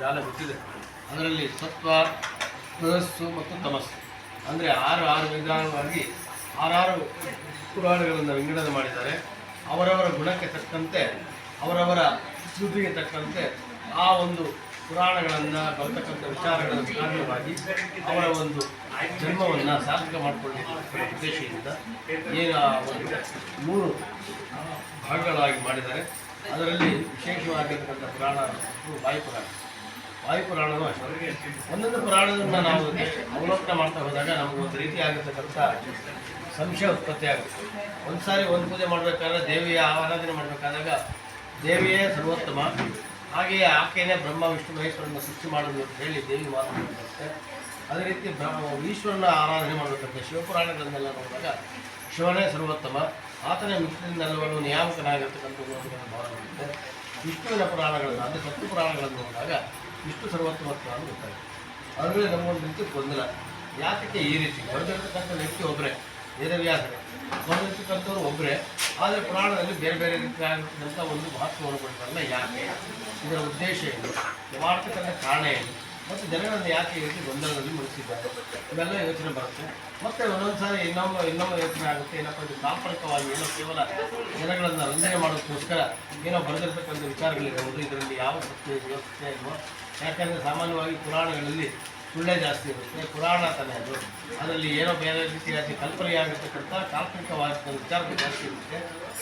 ನಾಳೆ ಗೊತ್ತಿದೆ. ಅದರಲ್ಲಿ ಸತ್ವ, ರಜಸ್ಸು ಮತ್ತು ತಮಸ್ಸು ಅಂದರೆ ಆರು ವಿಧಾನವಾಗಿ ಆರಾರು ಪುರಾಣಗಳನ್ನು ವಿಂಗಡಣೆ ಮಾಡಿದ್ದಾರೆ. ಅವರವರ ಗುಣಕ್ಕೆ ತಕ್ಕಂತೆ, ಅವರವರ ಶ್ರುತಿಗೆ ತಕ್ಕಂತೆ ಆ ಒಂದು ಪುರಾಣಗಳನ್ನು ಬರ್ತಕ್ಕಂಥ ವಿಚಾರಗಳ ಕಾರಣವಾಗಿ ಅವರ ಒಂದು ಜನ್ಮವನ್ನು ಸಾರ್ಥಕ ಮಾಡಿಕೊಂಡಿರುವ ಉದ್ದೇಶದಿಂದ ಏನು ಒಂದು 3 ಭಾಗಗಳಾಗಿ ಮಾಡಿದ್ದಾರೆ. ಅದರಲ್ಲಿ ವಿಶೇಷವಾಗಿರ್ತಕ್ಕಂಥ ಪುರಾಣ ವಾಯುಪುರಾಣವೂ ಅಷ್ಟೇ. ಒಂದೊಂದು ಪುರಾಣವನ್ನು ನಾವು ಅವಲೋಕನ ಮಾಡ್ತಾ ಹೋದಾಗ ನಮಗೆ ಒಂದು ರೀತಿ ಆಗಿರ್ತಕ್ಕಂಥ ಸಂಶಯ ಉತ್ಪತ್ತಿ ಆಗುತ್ತೆ. ಒಂದು ಸಾರಿ ಒಂದು ಪೂಜೆ ಮಾಡಬೇಕಾದ್ರೆ ದೇವಿಯ ಆರಾಧನೆ ಮಾಡಬೇಕಾದಾಗ ದೇವಿಯೇ ಸರ್ವೋತ್ತಮ, ಹಾಗೆಯೇ ಆಕೆಯೇ ಬ್ರಹ್ಮ ವಿಷ್ಣು ಮಹೇಶ್ವರನ ಸೃಷ್ಟಿ ಮಾಡೋದು ಅಂತ ಹೇಳಿ ದೇವಿ ಮಾತನಾಡುತ್ತೆ. ಅದೇ ರೀತಿ ಈಶ್ವರನ ಆರಾಧನೆ ಮಾಡಬೇಕಂತೆ ಶಿವಪುರಾಣಗಳನ್ನೆಲ್ಲ ನೋಡಿದಾಗ ಶಿವನೇ ಸರ್ವೋತ್ತಮ, ಆತನೇ ಮಿತ್ರನೆಲ್ಲವನ್ನು ನಿಯಾಮಕನಾಗಿರ್ತಕ್ಕಂಥ ಭಾವ ಮಾಡುತ್ತೆ. ವಿಷ್ಣುವಿನ ಪುರಾಣಗಳನ್ನು ಅಂದರೆ ಸತ್ತು ಪುರಾಣಗಳನ್ನು ನೋಡಿದಾಗ ವಿಷ್ಣು ಸರ್ವೋತ್ತಮತ್ವ ಅಂತ ಗೊತ್ತಾಗುತ್ತೆ. ಅದರಲ್ಲಿ ನಮಗೊಂದು ರೀತಿ ಗೊಂದಲ, ಯಾತಕ್ಕೆ ಈ ರೀತಿ ಬರೆದಿರ್ತಕ್ಕಂಥ ವ್ಯಕ್ತಿ ಒಬ್ಬರೇ, ವೇದವ್ಯಾಸರೇ ಬರೆದಿರ್ತಕ್ಕಂಥವ್ರು ಒಬ್ಬರೇ, ಆದರೆ ಪುರಾಣದಲ್ಲಿ ಬೇರೆ ಬೇರೆ ರೀತಿ ಆಗಿರ್ತಕ್ಕಂಥ ಒಂದು ಮಹತ್ವವನ್ನು ಕೊಡ್ತಾರಲ್ಲ, ಯಾಕೆ, ಇದರ ಉದ್ದೇಶ ಏನು, ಮಾಡ್ತಕ್ಕಂಥ ಕಾರಣ ಏನು, ಮತ್ತು ಜನಗಳನ್ನು ಯಾಕೆ ಈ ರೀತಿ ಗೊಂದಲದಲ್ಲಿ ಮುಗಿಸಿದ್ದಾರೆ, ಇವೆಲ್ಲ ಯೋಚನೆ ಬರುತ್ತೆ. ಮತ್ತು ಒಂದೊಂದು ಸಾರಿ ಇನ್ನೊಮ್ಮೆ ಯೋಚನೆ ಆಗುತ್ತೆ, ಏನಪ್ಪ ಇದು ಕಾಲ್ಪನಿಕವಾಗಿ ಏನೋ ಕೇವಲ ಜನಗಳನ್ನು ರಂಜನೆ ಮಾಡೋದಕ್ಕೋಸ್ಕರ ಏನೋ ಬರೆದಿರ್ತಕ್ಕಂಥ ವಿಚಾರಗಳಿರ್ಬೋದು, ಇದರಲ್ಲಿ ಯಾವ ಸತ್ಯ ಇದೆಯೋ ಸತ್ಯ ಇಲ್ವೋ. ಯಾಕೆಂದರೆ ಸಾಮಾನ್ಯವಾಗಿ ಪುರಾಣಗಳಲ್ಲಿ ಸುಳ್ಳೇ ಜಾಸ್ತಿ ಇರುತ್ತೆ, ಪುರಾಣ ತಾನೇ ಅದು, ಅದರಲ್ಲಿ ಏನೋ ಬೇರೆ ರೀತಿಯಾಗಿ ಕಲ್ಪನೆಯಾಗಿರ್ತಕ್ಕಂಥ ಕಾಲ್ಪನಿಕವಾಗಿರ್ತಕ್ಕಂಥ ವಿಚಾರಗಳು ಜಾಸ್ತಿ ಇರುತ್ತೆ.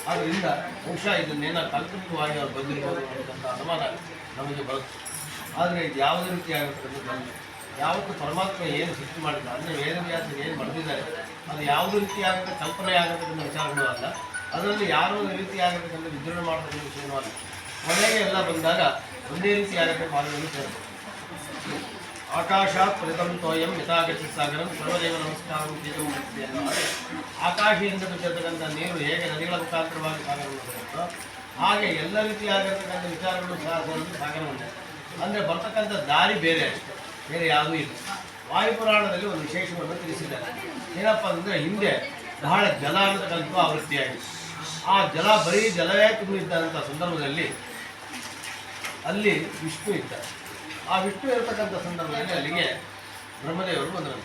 ಆದ್ದರಿಂದ ಬಹುಶಃ ಇದನ್ನೇನೋ ಕಾಲ್ಪನಿಕವಾಗಿ ಅವ್ರು ಬಂದಿರ್ಬೋದು ಅನ್ನೋಂಥ ಅನುಮಾನ ನಮಗೆ ಬರುತ್ತೆ. ಆದರೆ ಇದು ಯಾವುದೇ ರೀತಿಯಾಗಿರ್ತಕ್ಕಂಥದ್ದು ಯಾವತ್ತೂ ಪರಮಾತ್ಮ ಏನು ಸೃಷ್ಟಿ ಮಾಡಿಲ್ಲ, ಅಂದರೆ ವೇದವ್ಯಾಸರು ಏನು ಬರೆದಿದ್ದಾರೆ ಅದು ಯಾವುದೇ ರೀತಿಯಾಗಿದ್ದ ಕಲ್ಪನೆ ಆಗಿರ್ತಕ್ಕಂಥ ವಿಚಾರಗಳು ಅಲ್ಲ, ಅದರಲ್ಲಿ ಯಾರೋ ರೀತಿಯಾಗಿರ್ತಕ್ಕಂಥ ವಿಜೃಂಭಣೆ ಮಾಡತಕ್ಕಂಥ ವಿಷಯನೂ ಅಲ್ಲ. ಕೊನೆಗೆ ಎಲ್ಲ ಬಂದಾಗ ಒಂದೇ ರೀತಿಯಾಗಿರ್ತಕ್ಕ ಮಾರ್ಗವನ್ನು ಸೇರಬೇಕು. ಆಕಾಶಾತ್ ಪ್ರತಂ ತೋಯಂ ಯಥಾಗಚ್ಚ ಸಾಗರಂ ಸರ್ವದೇವ ನಮಸ್ಕಾರಂ ತೇಜಂ ಮುಕ್ತಿ ಅನ್ನೋ ಹಾಗೆ ಆಕಾಶದಿಂದ ಬಿಟ್ಟಿರ್ತಕ್ಕಂಥ ನೀರು ಹೇಗೆ ನದಿಗಳ ಮುಖಾಂತರವಾಗಿ ಸಾಗರವನ್ನು ಬರುತ್ತೋ ಹಾಗೆ ಎಲ್ಲ ರೀತಿಯಾಗಿರ್ತಕ್ಕಂಥ ವಿಚಾರಗಳು ಸಹ ಸಾಗರವನ್ನೇ. ಅಂದರೆ ಬರ್ತಕ್ಕಂಥ ದಾರಿ ಬೇರೆ ಅಷ್ಟೇ, ಬೇರೆ ಯಾವುದೂ ಇಲ್ಲ. ವಾಯುಪುರಾಣದಲ್ಲಿ ಒಂದು ವಿಶೇಷವನ್ನು ತಿಳಿಸಿದ್ದಾರೆ. ಏನಪ್ಪ ಅಂದರೆ ಹಿಂದೆ ಬಹಳ ಜಲ ಅನ್ನತಕ್ಕಂಥ ಆವೃತ್ತಿಯಾಗಿದೆ. ಆ ಜಲ ಬರೀ ಜಲವೇ ತುಂಬಿದ್ದಂಥ ಸಂದರ್ಭದಲ್ಲಿ ಅಲ್ಲಿ ವಿಷ್ಣು ಇದ್ದಾರೆ. ಆ ವಿಷ್ಣು ಇರತಕ್ಕಂಥ ಸಂದರ್ಭದಲ್ಲಿ ಅಲ್ಲಿಗೆ ಬ್ರಹ್ಮದೇವರು ಬಂದರು.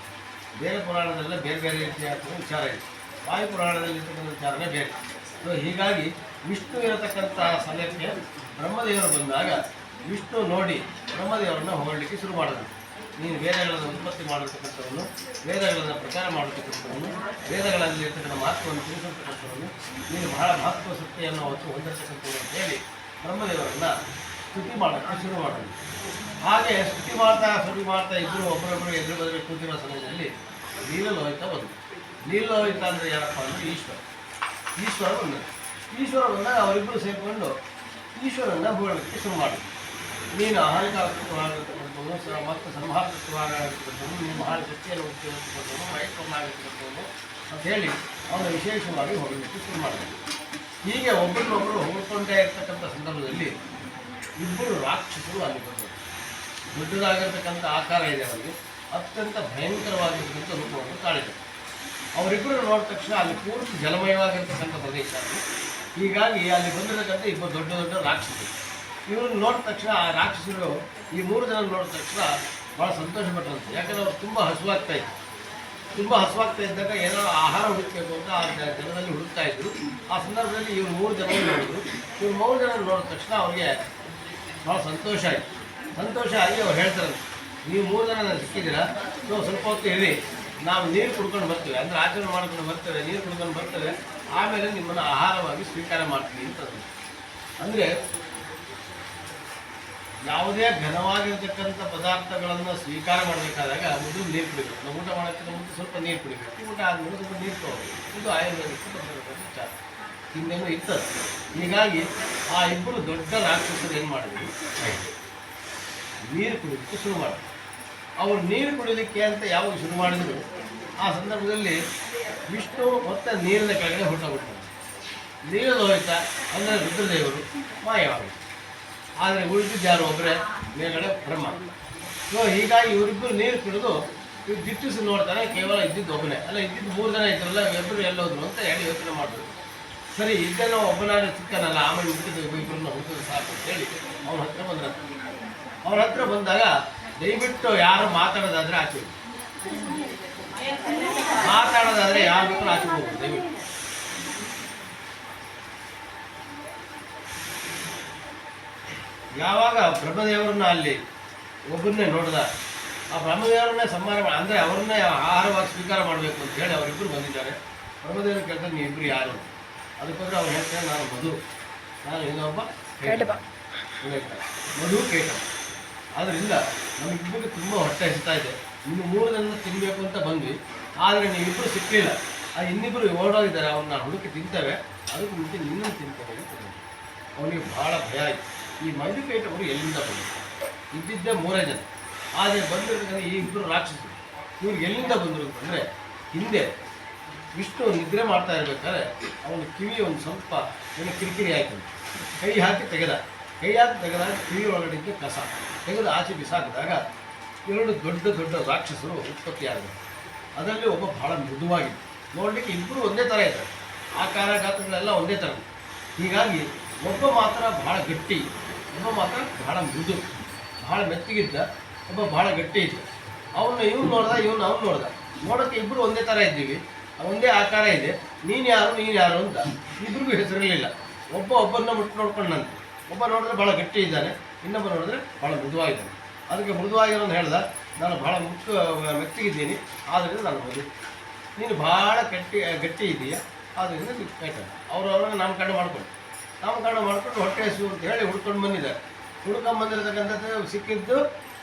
ಬೇರೆ ಪುರಾಣದಲ್ಲ ಬೇರೆ ಬೇರೆ ರೀತಿಯಾದ ವಿಚಾರ ಇದೆ, ವಾಯುಪುರಾಣದಲ್ಲಿ ಇರ್ತಕ್ಕಂಥ ವಿಚಾರನೇ ಬೇರೆ. ಹೀಗಾಗಿ ವಿಷ್ಣು ಇರತಕ್ಕಂಥ ಸಮಯಕ್ಕೆ ಬ್ರಹ್ಮದೇವರು ಬಂದಾಗ ವಿಷ್ಣು ನೋಡಿ ಬ್ರಹ್ಮದೇವರನ್ನು ಹೊಗಳಲಿಕ್ಕೆ ಶುರು ಮಾಡಿದ್ರು. ನೀನು ವೇದಗಳನ್ನು ಉತ್ಪತ್ತಿ ಮಾಡಿರ್ತಕ್ಕಂಥವನು, ವೇದಗಳನ್ನು ಪ್ರಚಾರ ಮಾಡತಕ್ಕಂಥವನು, ವೇದಗಳಲ್ಲಿ ಇರ್ತಕ್ಕಂಥ ಮಹತ್ವವನ್ನು ತಿಳಿಸಿರ್ತಕ್ಕಂಥವನು, ನೀನು ಬಹಳ ಮಹತ್ವ ಸತ್ತೆಯನ್ನು ಹೊಂದಿರತಕ್ಕಂಥವನು ಅಂತ ಹೇಳಿ ಬ್ರಹ್ಮದೇವರನ್ನು ಸ್ತುತಿ ಮಾಡೋಕ್ಕೆ ಶುರು ಮಾಡಿದ್ರು. ಹಾಗೆ ಸ್ತುತಿ ಮಾಡ್ತಾ ಇಬ್ಬರು ಒಬ್ಬರೊಬ್ಬರು ಎದುರು ಬದಲು ಕೂತಿರೋ ಸಮಯದಲ್ಲಿ ನೀಲಲೋಹಿತ ಬಂದು. ನೀಲಲೋಹಿತ ಅಂದರೆ ಯಾರಪ್ಪ ಅಂದರೆ ಈಶ್ವರ ಬಂದಾಗ ಅವರಿಬ್ಬರು ಸೇರಿಕೊಂಡು ಈಶ್ವರನ್ನ ಹೊಗಳಲಿಕ್ಕೆ ಶುರು ಮಾಡಿದ್ರು. ನೀನು ಅಹಂಕಾರತ್ವವಾಗಿರ್ತಕ್ಕಂಥವನು ಮತ್ತು ಸಂಹಾರತ್ವವಾಗಿರ್ತಕ್ಕಂಥವನು, ನೀನು ಮಹಾ ಶಕ್ತಿಯನ್ನು ಉಪಯೋಗಿಸ್ತಕ್ಕಂಥವನು, ಮೈಕ್ರಮಾಗಿರ್ತಕ್ಕಂಥವನು ಅಂತ ಹೇಳಿ ಅವನು ವಿಶೇಷವಾಗಿ ಹೊಗಳಲಿಕ್ಕೆ ಶುರು ಮಾಡಿದ್ರು. ಹೀಗೆ ಒಬ್ಬರಿಗೊಬ್ಬರು ಹೊಗಳ್ಕೊಂಡೇ ಇರ್ತಕ್ಕಂಥ ಸಂದರ್ಭದಲ್ಲಿ ಇಬ್ಬರು ರಾಕ್ಷಸರು ಅಲ್ಲಿ ಬಂದರು. ದೊಡ್ಡದಾಗಿರ್ತಕ್ಕಂಥ ಆಕಾರ ಇದೆ ಅವರಿಗೆ, ಅತ್ಯಂತ ಭಯಂಕರವಾಗಿರ್ತಕ್ಕಂಥ ರೂಪವನ್ನು ತಾಳಿದರು. ಅವರಿಬ್ಬರು ನೋಡಿದ ತಕ್ಷಣ ಅಲ್ಲಿ ಪೂರ್ತಿ ಜಲಮಯವಾಗಿರ್ತಕ್ಕಂಥ ಪ್ರದೇಶ ಅದು. ಹೀಗಾಗಿ ಅಲ್ಲಿ ಬಂದಿರತಕ್ಕಂಥ ಇಬ್ಬರು ದೊಡ್ಡ ದೊಡ್ಡ ರಾಕ್ಷಸರು. ಇವ್ರನ್ನ ನೋಡಿದ ತಕ್ಷಣ ಆ ರಾಕ್ಷಸರು ಈ 3 ಜನ ನೋಡಿದ ತಕ್ಷಣ ಭಾಳ ಸಂತೋಷಪಟ್ಟರಂತೆ. ಯಾಕಂದರೆ ಅವ್ರು ತುಂಬ ಹಸುವಾಗ್ತಾ ಇದ್ದಾಗ ಏನೋ ಆಹಾರ ಹುಡುಕಬೇಕು ಅಂತ ಆ ಜನದಲ್ಲಿ ಹುಡುಕ್ತಾ ಇದ್ರು. ಆ ಸಂದರ್ಭದಲ್ಲಿ ಇವ್ರು 3 ಜನ ನೋಡಿದ್ರು. ಇವ್ರು 3 ಜನ ನೋಡಿದ ತಕ್ಷಣ ಅವ್ರಿಗೆ ಭಾಳ ಸಂತೋಷ ಆಗಿ ಅವ್ರು ಹೇಳ್ತಾರೆ, ನೀವು 3 ಜನ ಸಿಕ್ಕಿದ್ದೀರಾ, ಸ್ವಲ್ಪ ಹೊತ್ತು ಇರಿ, ನಾವು ನೀರು ಕುಡ್ಕೊಂಡು ಬರ್ತೇವೆ, ಅಂದರೆ ಆಚರಣೆ ಮಾಡ್ಕೊಂಡು ಬರ್ತೇವೆ, ನೀರು ಕುಡ್ಕೊಂಡು ಬರ್ತೇವೆ, ಆಮೇಲೆ ನಿಮ್ಮನ್ನು ಆಹಾರವಾಗಿ ಸ್ವೀಕಾರ ಮಾಡ್ತೀವಿ ಅಂತಂದು. ಅಂದರೆ ಯಾವುದೇ ಘನವಾಗಿರ್ತಕ್ಕಂಥ ಪದಾರ್ಥಗಳನ್ನು ಸ್ವೀಕಾರ ಮಾಡಬೇಕಾದಾಗ ಮೊದಲು ನೀರು ಕುಡಿಬೇಕು. ನಾವು ಊಟ ಮಾಡೋಕ್ಕಿಂತ ಮುಂದೆ ಸ್ವಲ್ಪ ನೀರು ಕುಡಿಬೇಕು, ಊಟ ಆದಮೇಲೆ ಸ್ವಲ್ಪ ನೀರು ತಗೋಬೇಕು. ಇದು ಆಯುರ್ವೇದಕ್ಕೆ ಬಂದಿರತಕ್ಕಂಥ ವಿಚಾರ, ಹಿಂದೇನೂ ಇರ್ತದೆ. ಹೀಗಾಗಿ ಆ ಇಬ್ಬರು ದೊಡ್ಡ ರಾಕ್ಷಸರು ಏನು ಮಾಡಿದ್ರು, ನೀರು ಕುಡಿಲಿಕ್ಕೆ ಶುರು ಮಾಡಿದ್ರು. ಅವರು ನೀರು ಕುಡಿಲಿಕ್ಕೆ ಅಂತ ಯಾವಾಗ ಶುರು ಮಾಡಿದ್ರು ಆ ಸಂದರ್ಭದಲ್ಲಿ ವಿಷ್ಣು ಮತ್ತು ನೀರಿನ ಕೆಳಗಡೆ ಹೊರಟೋಗ್ಬಿಡ್ತಾರೆ. ನೀರು ಹೋಯ್ತಾ ಅಂದರೆ ರುದ್ರದೇವರು ಮಾಯವಾಗುತ್ತೆ. ಆದರೆ ಉಳಿದಿದ್ದು ಯಾರು ಒಬ್ಬರೇ ಮೇಲ್ಗಡೆ ಬ್ರಹ್ಮ. ಹೀಗಾಗಿ ಇವರಿಬ್ಬರು ನೀರು ಕುಡಿದು ಇವ್ರು ದಿಟ್ಟಿಸಿ ನೋಡ್ತಾರೆ, ಕೇವಲ ಇದ್ದಿದ್ದು ಒಬ್ಬನೇ ಅಲ್ಲ, ಇದ್ದಿದ್ದು 3 ಜನ ಇದ್ರಲ್ಲ, ಇಬ್ಬರು ಎಲ್ಲೋದ್ರು ಅಂತ ಹೇಳಿ ಯೋಚನೆ ಮಾಡಿದ್ರು. ಸರಿ, ಇದ್ದನೋ ಒಬ್ಬನಾದ್ರೆ ಚಿಕ್ಕನಲ್ಲ, ಆಮೇಲೆ ಇಬ್ಬರನ್ನ ಹುಡುಕಿದ್ರು ಸಾಕು ಅಂತೇಳಿ ಅವನ ಹತ್ರ ಬಂದ್ರಂತೆ. ಅವ್ರ ಹತ್ರ ಬಂದಾಗ ದಯವಿಟ್ಟು ಯಾರು ಮಾತಾಡೋದಾದ್ರೆ ಆಚೆ ಹೋಗಿ. ಮಾತಾಡೋದಾದ್ರೆ ಯಾರು ಬೇಕಾದ್ರೂ ಆಚೆ ಹೋಗ್ಬೋದು ದಯವಿಟ್ಟು. ಯಾವಾಗ ಬ್ರಹ್ಮದೇವರನ್ನ ಅಲ್ಲಿ ಒಬ್ಬರನ್ನೇ ನೋಡಿದ, ಆ ಬ್ರಹ್ಮದೇವರನ್ನೇ ಸಂಹಾರ ಮಾಡಿ ಅಂದರೆ ಅವ್ರನ್ನೇ ಆಹಾರವಾಗಿ ಸ್ವೀಕಾರ ಮಾಡಬೇಕು ಅಂತ ಹೇಳಿ ಅವರಿಬ್ಬರು ಬಂದಿದ್ದಾರೆ. ಬ್ರಹ್ಮದೇವರು ಕೇಳ್ತಾರೆ ನೀವಿಬ್ಬರು ಯಾರು? ಅದಕ್ಕೋದ್ರೆ ಅವ್ರು ಹೇಳ್ತಾರೆ ನಾನು ಮಧು, ನಾನು ಇನ್ನೊಬ್ಬ ಕೇಟಭ, ಮಧು ಕೇಟಭ. ಆದ್ದರಿಂದ ನಮಗಿಬ್ಬರಿಗೆ ತುಂಬ ಹೊಟ್ಟೆ ಹಸಿತಾ ಇದೆ, ಇನ್ನು 3 ದಿನ ತಿನ್ನಬೇಕು ಅಂತ ಬಂದ್ವಿ. ಆದರೆ ನೀವಿಬ್ಬರು ಸಿಕ್ಕಲಿಲ್ಲ, ಆ ಇನ್ನಿಬ್ಬರು ಓಡೋಗಿದ್ದಾರೆ, ಅವ್ರನ್ನ ಹುಡುಕಿ ತಿಂತೇವೆ, ಅದಕ್ಕೆ ಮುಂಚೆ ನಿನ್ನನ್ನು ತಿಂತೇವೆ ಅಂತ ಅವನಿಗೆ ಭಾಳ ಭಯ ಆಯಿತು. ಈ ಮಧುಕೇಟವರು ಎಲ್ಲಿಂದ ಬಂದರು? ಇದ್ದಿದ್ದೇ 3 ಜನ, ಆದರೆ ಬಂದಿರ್ತಕ್ಕಂಥ ಈ ಇಬ್ಬರು ರಾಕ್ಷಸರು. ಇವ್ರು ಎಲ್ಲಿಂದ ಬಂದರು ಅಂತಂದರೆ, ಹಿಂದೆ ವಿಷ್ಣು ನಿದ್ರೆ ಮಾಡ್ತಾ ಇರಬೇಕಾದ್ರೆ ಅವನ ಕಿವಿ ಒಂದು ಸ್ವಲ್ಪ ಏನೋ ಕಿರಿಕಿರಿ ಆಯಿತು, ಕೈ ಹಾಕಿ ತೆಗೆದಾಗ ಕಿವಿ ಒಳಗಡೆ ಕಸ ತೆಗೆದು ಆಚೆ ಬಿಸಾಕಿದಾಗ 2 ದೊಡ್ಡ ದೊಡ್ಡ ರಾಕ್ಷಸರು ಉತ್ಪತ್ತಿಯಾದರು. ಅದರಲ್ಲಿ ಒಬ್ಬ ಬಹಳ ಮೃದುವಾಗಿತ್ತು, ನೋಡಲಿಕ್ಕೆ ಇಬ್ಬರು ಒಂದೇ ಥರ ಇದ್ದಾರೆ, ಆಕಾರ ಗಾತ್ರಗಳೆಲ್ಲ ಒಂದೇ ಥರ. ಹೀಗಾಗಿ ಒಬ್ಬ ಮಾತ್ರ ಬಹಳ ಗಟ್ಟಿ, ಒಬ್ಬ ಮಾತ್ರ ಬಹಳ ಮೃದು, ಬಹಳ ಮೆತ್ತಗಿದ್ದ, ಒಬ್ಬ ಬಹಳ ಗಟ್ಟಿ ಇದ್ದ. ಅವನ್ನ ಇವ್ನು ನೋಡ್ದ, ಅವ್ನು ನೋಡ್ದ, ನೋಡೋಕ್ಕೆ ಇಬ್ಬರು ಒಂದೇ ಥರ ಇದ್ದೀವಿ, ಒಂದೇ ಆಕಾರ ಇದೆ, ನೀನು ಯಾರು ಅಂತ ಇಬ್ಬರಿಗೂ ಹೆಸರಿರಲಿಲ್ಲ. ಒಬ್ಬರನ್ನ ಮುಟ್ಟು ನೋಡ್ಕೊಂಡಂತೆ, ಒಬ್ಬ ನೋಡಿದ್ರೆ ಭಾಳ ಗಟ್ಟಿ ಇದ್ದಾನೆ, ಇನ್ನೊಬ್ಬ ನೋಡಿದ್ರೆ ಭಾಳ ಮೃದುವಾಗಿದ್ದಾನೆ. ಅದಕ್ಕೆ ಮೃದುವಾಗಿರೋನು ಹೇಳ್ದ, ನಾನು ಭಾಳ ಮೆತ್ತಗಿದ್ದೀನಿ, ಆದ್ದರಿಂದ ನಾನು ಮಧು. ನೀನು ಭಾಳ ಗಟ್ಟಿ ಇದೆಯಾ, ಆದ್ದರಿಂದ ನೀನು ಕೇಟ. ಅವ್ರವ್ರನ್ನ ನಾಮಕರಣ ಮಾಡ್ಕೊಂಡು ಹೊಟ್ಟೆ ಹಸು ಅಂತ ಹೇಳಿ ಹುಡ್ಕೊಂಡು ಬಂದಿದ್ದಾರೆ. ಹುಡ್ಕೊಂಬಂದಿರತಕ್ಕಂಥದ್ದು ಸಿಕ್ಕಿದ್ದು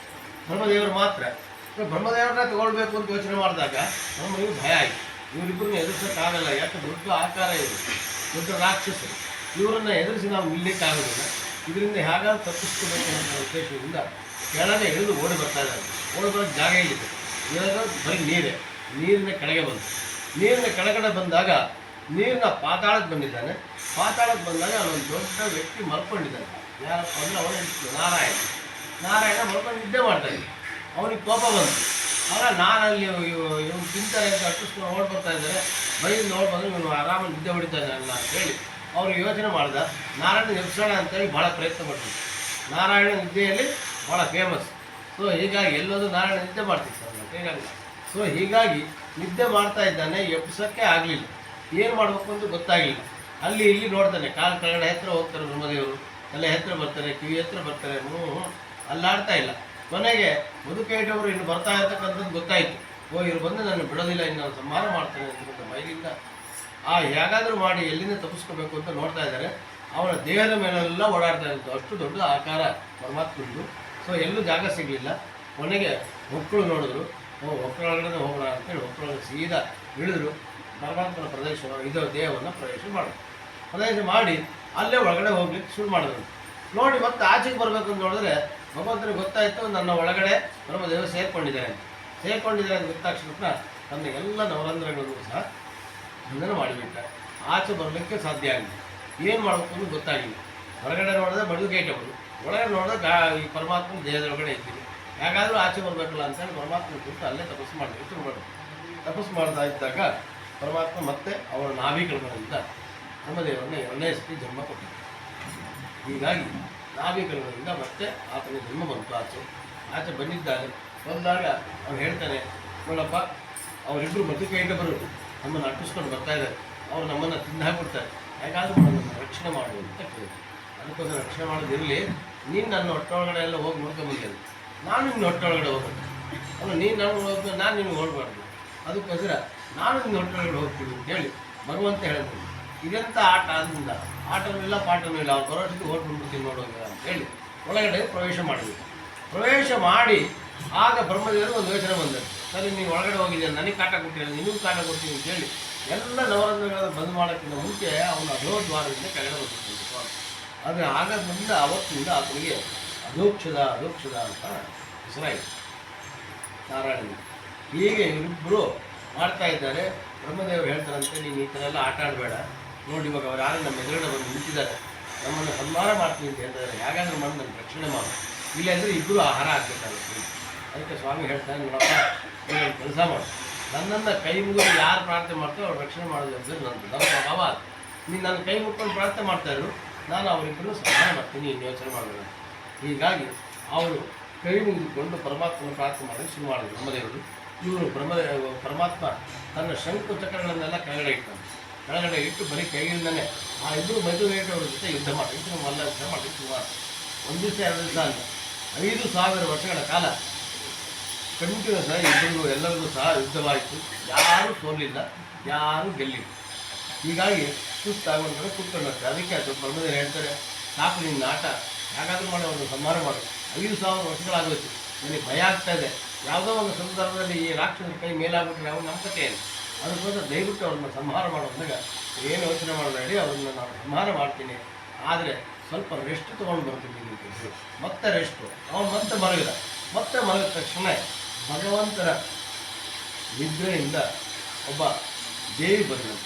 ಬ್ರಹ್ಮದೇವರು ಮಾತ್ರ. ಬ್ರಹ್ಮದೇವರನ್ನ ತಗೊಳ್ಬೇಕು ಅಂತ ಯೋಚನೆ ಮಾಡಿದಾಗ ಬ್ರಹ್ಮನಿಗೆ ಭಯ ಆಯಿತು. ಇವರಿಬ್ಬರನ್ನ ಎದುರಿಸೋಕ್ಕಾಗಲ್ಲ, ಯಾಕೆ ದೊಡ್ಡ ಆಕಾರ ಇದೆ, ದೊಡ್ಡ ರಾಕ್ಷಸರು, ಇವರನ್ನು ಎದುರಿಸಿ ನಾವು ನಿಲ್ಲಕ್ಕಾಗೋದಿಲ್ಲ. ಇದರಿಂದ ಹೇಗಾದ್ರೂ ತಪ್ಪಿಸ್ಕೋಬೇಕು ಅನ್ನೋ ಉದ್ದೇಶದಿಂದ ಕೆಳಗೆ ಇಳಿದು ಓಡಿ ಬರ್ತಾ ಇದ್ದಾರೆ. ಓಡಿ ಬರೋಕ್ಕೆ ಜಾಗ ಇಲ್ಲಿದೆ, ಇವಾಗ ಬರೀ ನೀರಿನ ಕೆಳಗೆ ಕೆಳಗಡೆ ಬಂದಾಗ ನೀರಿನ ಪಾತಾಳಕ್ಕೆ ಬಂದಿದ್ದಾನೆ. ಪಾತಾಳಕ್ಕೆ ಬಂದಾಗ ಅವನೊಂದು ದೊಡ್ಡ ವ್ಯಕ್ತಿ ಮಲ್ಕೊಂಡಿದ್ದಾನೆ. ಯಾರಪ್ಪ ಅಂದರೆ ಅವನು ನಾರಾಯಣ ಮಲ್ಕೊಂಡು ನಿದ್ದೆ ಮಾಡ್ತಾಯಿದ್ದ. ಅವನಿಗೆ ಕೋಪ ಬಂತು. ಆಗ ನಾನಲ್ಲಿ ಇವನು ತಿಂತಾರೆ ಅಂತ ಅಟ್ಟಿಸ್ಕೊಂಡು ಓಡಿ ಬರ್ತಾ ಇದ್ದಾರೆ. ಬೈದಿಂದ ಓಡಿ ಬಂದರೆ ಇವನು ಆರಾಮಾಗಿ ನಿದ್ದೆ ಹೊಡಿತಾನೆ ಅಲ್ಲ ಅಂತೇಳಿ ಅವ್ರಿಗೆ ಯೋಚನೆ ಮಾಡ್ದ. ನಾರಾಯಣ ಎಬ್ಸೋಣ ಅಂತೇಳಿ ಭಾಳ ಪ್ರಯತ್ನ ಪಡ್ತಿದ್ದ. ನಾರಾಯಣ ನಿದ್ದೆಯಲ್ಲಿ ಭಾಳ ಫೇಮಸ್. ಸೊ ಹೀಗಾಗಿ ಎಲ್ಲೋದು ನಾರಾಯಣ ನಿದ್ದೆ ಮಾಡ್ತಿತ್ತು ಹೀಗಾಗಿ. ಸೊ ಹೀಗಾಗಿ ನಿದ್ದೆ ಮಾಡ್ತಾ ಇದ್ದಾನೆ, ಎಬ್ಸೋಕ್ಕೆ ಆಗಲಿಲ್ಲ. ಏನು ಮಾಡಬೇಕು ಅಂತ ಗೊತ್ತಾಗಲಿಲ್ಲ. ಅಲ್ಲಿ ಇಲ್ಲಿ ನೋಡ್ತಾನೆ, ಕಾಲು ಕೆಳಗಡೆ ಹತ್ತಿರ ಹೋಗ್ತಾರೆ ಬ್ರಹ್ಮದೇವರು, ತಲೆ ಹತ್ತಿರ ಬರ್ತಾರೆ, ಕಿವಿ ಹತ್ತಿರ ಬರ್ತಾರೆ, ಅಲ್ಲಾಡ್ತಾ ಇಲ್ಲ. ಕೊನೆಗೆ ಮಧುಕೇಟವರು ಇನ್ನು ಬರ್ತಾ ಇರ್ತಕ್ಕಂಥದ್ದು ಗೊತ್ತಾಯಿತು. ಇವರು ಬಂದು ನಾನು ಬಿಡೋದಿಲ್ಲ, ಇನ್ನು ನಾನು ಸಂಹಾರ ಮಾಡ್ತೇನೆ ಅಂತಕ್ಕಂಥ ಮೈಲಿಂದ ಹೇಗಾದರೂ ಮಾಡಿ ಎಲ್ಲಿಂದ ತಪ್ಪಿಸ್ಕೋಬೇಕು ಅಂತ ನೋಡ್ತಾ ಇದ್ದಾರೆ. ಅವನ ದೇಹದ ಮೇಲೆಲ್ಲ ಓಡಾಡ್ತಾ ಇತ್ತು, ಅಷ್ಟು ದೊಡ್ಡ ಆಕಾರ ಪರಮಾತ್ಮಂದು. ಸೊ ಎಲ್ಲೂ ಜಾಗ ಸಿಗಲಿಲ್ಲ. ಕೊನೆಗೆ ಮಕ್ಕಳು ನೋಡಿದ್ರು, ಒಳಗಡೆ ಹೋಗೋಣ ಅಂತೇಳಿ ಒಳಗಡೆ ಸೀದಾ ಇಳಿದ್ರು. ಪರಮಾತ್ಮನ ದೇಹವನ್ನು ಪ್ರವೇಶ ಮಾಡಿ ಅಲ್ಲೇ ಒಳಗಡೆ ಹೋಗ್ಲಿಕ್ಕೆ ಶುರು ಮಾಡಿದ್ರು. ನೋಡಿ ಮತ್ತೆ ಆಚೆಗೆ ಬರಬೇಕು ಅಂತ ನೋಡಿದ್ರೆ ಭಗವಂತನಿಗೆ ಗೊತ್ತಾಯಿತು, ನನ್ನ ಒಳಗಡೆ ಬ್ರಹ್ಮದೇವ ಸೇರ್ಕೊಂಡಿದ್ದಾರೆ ಅಂತ ಗೊತ್ತಾಕ್ಷಣ ತನ್ನ ಎಲ್ಲ ನವರಂಧ್ರಗಳನ್ನು ಸಹ ಬಂಧನ ಮಾಡಿಬಿಟ್ಟ. ಆಚೆ ಬರಲಿಕ್ಕೆ ಸಾಧ್ಯ ಆಗಿಲ್ಲ. ಏನು ಮಾಡಬೇಕು ಅಂತ ಗೊತ್ತಾಗಿಲ್ಲ. ಹೊರಗಡೆ ನೋಡಿದ್ರೆ ಮಧುಕೇಟವರು, ಒಳಗಡೆ ನೋಡಿದ್ರೆ ಈ ಪರಮಾತ್ಮನ ದೇಹದೊಳಗಡೆ ಇದ್ದೀನಿ. ಹೇಗಾದರೂ ಆಚೆ ಬರಬೇಕಲ್ಲ ಅಂತೇಳಿ ಪರಮಾತ್ಮನ ಕುರಿತು ಅಲ್ಲೇ ತಪಸ್ಸು ಮಾಡಲಿಕ್ಕೆ ಶುರು ಮಾಡಿದ್ರು. ತಪಸ್ಸು ಮಾಡ್ತಾ ಇದ್ದಾಗ ಪರಮಾತ್ಮ ಮತ್ತೆ ಅವರ ನಾಭಿಕರಣದಿಂದ ಬ್ರಹ್ಮದೇವರನ್ನ 2ನೇ ಸತಿ ಜನ್ಮ ಕೊಟ್ಟಿದ್ದರು. ಹೀಗಾಗಿ ನಾಭಿಕರಣದಿಂದ ಮತ್ತೆ ಆತನ ಜನ್ಮ ಬಂತು. ಆಚೆ ಬಂದಾಗ ಅವನು ಹೇಳ್ತಾನೆ, ನೋಡಪ್ಪ ಅವರಿಬ್ಬರು ಮಧುಕೇಟವರು ನಮ್ಮನ್ನು ಅಟ್ಟಿಸ್ಕೊಂಡು ಬರ್ತಾ ಇದ್ದಾರೆ, ಅವ್ರು ನಮ್ಮನ್ನು ತಿಂದು ಹಾಕ್ಬಿಡ್ತಾರೆ, ಹೇಗಾದರೂ ನಮ್ಮನ್ನು ರಕ್ಷಣೆ ಮಾಡು ಅಂತ ಕೇಳಿದ್ರು. ಅದಕ್ಕೋಸ್ಕರ ರಕ್ಷಣೆ ಮಾಡೋದಿರಲಿ, ನೀನು ನನ್ನ ಹೊಟ್ಟೆಯೊಳಗಡೆ ಎಲ್ಲ ಹೋಗಿ ನೋಡ್ಕೊಂಬಂದಿಲ್ಲ, ನಾನು ನಿನ್ನ ಹೊಟ್ಟೆಯೊಳಗಡೆ ಹೋಗ್ಬೇಕು, ಅಲ್ಲ ನೀನು ನಾನು ಹೋಗ್ಬೇಕು, ನಾನು ನಿನಗೆ ಹೋಗ್ಬಾರ್ದು, ಅದಕ್ಕೋಸ್ಕರ ನಾನು ನಿನ್ನ ಹೊಟ್ಟೆಯೊಳಗಡೆ ಹೋಗ್ತೀನಿ ಅಂತೇಳಿ ಭಗವಂತ ಹೇಳ್ತೀನಿ. ಇದೆಂಥ ಆಟ ಆದ್ದರಿಂದ ಆಟನೂ ಇಲ್ಲ ಪಾಠನೂ ಇಲ್ಲ, ಅವ್ರು ಬರೋಷ್ಟಕ್ಕೆ ಓಡ್ಬಿಡ್ತೀನಿ ನೋಡೋದು ಅಂತೇಳಿ ಒಳಗಡೆ ಪ್ರವೇಶ ಮಾಡಿ ಆಗ ಬ್ರಹ್ಮದೇವರು ಒಂದು ಯೋಚನೆ ಬಂದರು. ಸರಿ, ನೀವು ಒಳಗಡೆ ಹೋಗಿದ್ದೀರ, ನನಗೆ ಕಾಟ ಕೊಟ್ಟಿಲ್ಲ, ನಿನಗೂ ಕಾಟ ಕೊಡ್ತೀನಿ ಅಂತೇಳಿ ಎಲ್ಲ ನವರಂಧ್ರಗಳನ್ನು ಬಂದ್ ಮಾಡೋಕ್ಕಿಂತ ಮುಂಚೆ ಅವನು ಅಧೋದ್ವಾರದಿಂದ ಕೆಳಗಡೆ ಬರ್ತಿದ್ದ. ಅದು ಆಗದಿಂದ ಅವತ್ತಿನಿಂದ ಆತನಿಗೆ ಅಧೋಕ್ಷದ ಅಂತ ಹೆಸರಾಯಿತು ನಾರಾಯಣನಿಗೆ. ಹೀಗೆ ಇವರಿಬ್ಬರು ಮಾಡ್ತಾ ಇದ್ದಾರೆ. ಬ್ರಹ್ಮದೇವರು ಹೇಳ್ತಾರಂತೆ, ನೀನು ಈ ಥರ ಎಲ್ಲ ಆಟ ಆಡಬೇಡ, ನೋಡಿ ಇವಾಗ ಅವ್ರು ಯಾರು ನಮ್ಮ ಎದುರುಗಡೆ ಬಂದು ನಿಂತಿದ್ದಾರೆ, ನಮ್ಮನ್ನು ಸಂಹಾರ ಮಾಡ್ತೀನಿ ಅಂತ ಹೇಳ್ತಾರೆ, ಹೇಗಾದ್ರೂ ಮಾಡಿ ನನ್ನ ರಕ್ಷಣೆ ಮಾಡು, ಇಲ್ಲಾಂದರೆ ಇಬ್ಬರು ಆಹಾರ ಆಗಬೇಕಾಗುತ್ತೆ. ಅದಕ್ಕೆ ಸ್ವಾಮಿ ಹೇಳ್ತಾರೆ, ನೋಡಪ್ಪ ನೀನು ಕೆಲಸ ಮಾಡು, ನನ್ನನ್ನು ಕೈ ಮುಗಿದು ಯಾರು ಪ್ರಾರ್ಥನೆ ಮಾಡ್ತಾರೋ ಅವ್ರು ರಕ್ಷಣೆ ಮಾಡೋದು ಅಂದರೆ ನನ್ನ ಸ್ವಭಾವ. ನೀನು ನನ್ನ ಕೈ ಮುಟ್ಕೊಂಡು ಪ್ರಾರ್ಥನೆ ಮಾಡ್ತಾಯಿದ್ರು, ನಾನು ಅವರಿಬ್ಬರು ಸಂಹಾರ ಮಾಡ್ತೀನಿ, ಇನ್ನು ಯೋಚನೆ ಮಾಡಬೇಡ. ಹೀಗಾಗಿ ಅವರು ಕೈ ಮುಗಿದುಕೊಂಡು ಪರಮಾತ್ಮನ ಪ್ರಾರ್ಥನೆ ಮಾಡಲು ಶುರು ಮಾಡಿದ್ರು ಬ್ರಹ್ಮದೇವರು. ಇವರು ಪರಮಾತ್ಮ ತನ್ನ ಶಂಕು ಚಕ್ರಗಳನ್ನೆಲ್ಲ ಕೆಳಗಡೆ ಇಟ್ಟಾನೆ. ಕೆಳಗಡೆ ಇಟ್ಟು ಬರೀ ಕೈಯಿಂದನೇ ಆ ಇಬ್ಬರು ಮಧುಮೇಟವ್ರ ಜೊತೆ ಯುದ್ಧ ಮಾಡಿ ಇಬ್ಬರು ಮಲ್ಲ ಯುದ್ಧ ಮಾಡಿ ಶುರು ಮಾಡಿ ಒಂದು ದಿವಸ 2 ದಿವಸ ಅಲ್ಲ 5,000 ವರ್ಷಗಳ ಕಾಲ ಕಂಟಿನ್ಯೂಸ್ ಆಗಿ ಇಬ್ಬರಿಗೂ ಎಲ್ಲರಿಗೂ ಸಹ ಯುದ್ಧವಾಯಿತು. ಯಾರೂ ಸೋಲಿಲ್ಲ, ಯಾರೂ ಗೆಲ್ಲಿಲ್ಲ. ಹೀಗಾಗಿ ಸುಸ್ತಾಗುವಂಥ ಕೂತ್ಕೊಂಡಂತೆ. ಅದಕ್ಕೆ ಅದು ಬ್ರಹ್ಮದೇವರು ಹೇಳ್ತಾರೆ, ಸಾಕು ನಿನ್ನ ಆಟ, ಯಾಕಾದರೂ ಮಾಡಿ ಅವ್ರನ್ನ ಸಂಹಾರ ಮಾಡು. 5,000 ವರ್ಷಗಳಾಗೋಯ್ತು, ನನಗೆ ಭಯ ಆಗ್ತಾ ಇದೆ. ಯಾವುದೋ ಒಂದು ಸಂದರ್ಭದಲ್ಲಿ ಈ ರಾಕ್ಷಸರ ಕೈ ಮೇಲಾಗ್ಬಿಟ್ರೆ ಅವ್ರು ನಮ್ಮ ಕಥೆ ಏನು, ಅದಕ್ಕೋಸ್ಕರ ದಯವಿಟ್ಟು ಅವ್ರನ್ನ ಸಂಹಾರ ಮಾಡೋದಾಗ ಏನು ಯೋಚನೆ ಮಾಡಬೇಡಿ, ಅವ್ರನ್ನ ನಾನು ಸಂಹಾರ ಮಾಡ್ತೀನಿ, ಆದರೆ ಸ್ವಲ್ಪ ರೆಸ್ಟ್ ತೊಗೊಂಡು ಬರ್ತೀನಿ ಅಂತ. ಮತ್ತೆ ರೆಸ್ಟು. ಅವನು ಮತ್ತೆ ಮಲಗಿದ. ಮತ್ತೆ ಮಲಗಿದ ತಕ್ಷಣ ಭಗವಂತನ ನಿದ್ರೆಯಿಂದ ಒಬ್ಬ ದೇವಿ ಬಂದಳು.